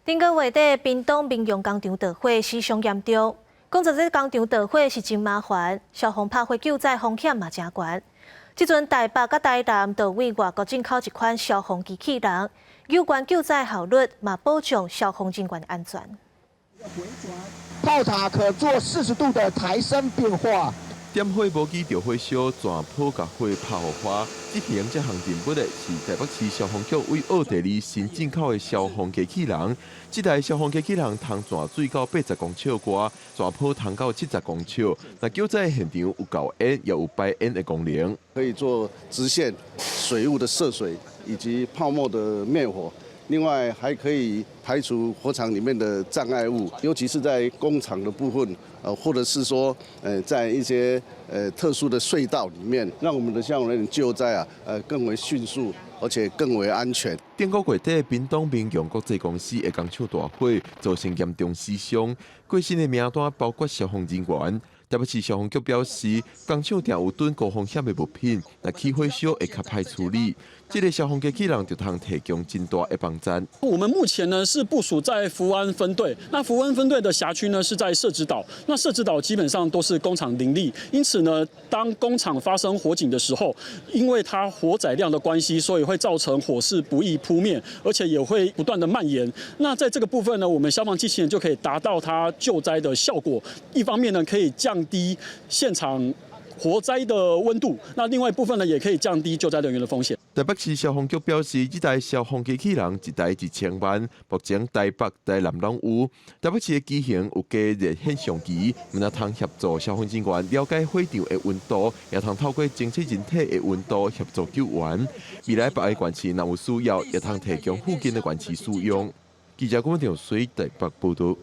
顶个月底，屏东民用工厂大火死伤严重。讲到这工厂大火是真麻烦，消防拍火救灾风险嘛真悬。即阵台北甲台南都为外国进口一款消防机器人，有关救灾效率嘛保障消防人员安全。炮塔可做40度的抬升变化。点火无机着火烧，全坡甲火拍互花。执行这项任务的是台北市消防局为奥地利新进口的消防机器人。这台消防机器人通转水到80公尺高，全坡通到70公尺。那救灾现场有高烟，也有白烟的功能，可以做直线水雾的涉水以及泡沫的灭火。另外还可以排除火场里面的障碍物，尤其是在工厂的部分，或者是说，在一些特殊的隧道里面，让我们的消防人员救灾更为迅速，而且更为安全。顶个月底，屏东民用国际公司的工厂大火，造成严重死伤，过身的名单包括消防人员。台北市消防局表示，工厂定有囤高风险的物品，那起火烧会较歹处理。这个消防机器人就通提供真大的帮助。我们目前呢是部署在福安分队，那福安分队的辖区呢是在社子岛，那社子岛基本上都是工厂林立，因此呢，当工厂发生火警的时候，因为它火载量的关系，所以会造成火势不易扑灭，而且也会不断的蔓延。那在这个部分呢，我们消防机器人就可以达到它救灾的效果。一方面呢，可以降低现场火灾的温度，那另外一部分呢，也可以降低救灾人员的风险。台北市消防局表示，这台消防机器人一台1000万，目前台北、台南拢有。台北市的机型有加热现象机，能通协助消防人员了解火场的温度，也通透过侦测人体的温度协助救援。未来别个县市若有需要，也通提供附近的县市使用。记者郭文婷随台北报道。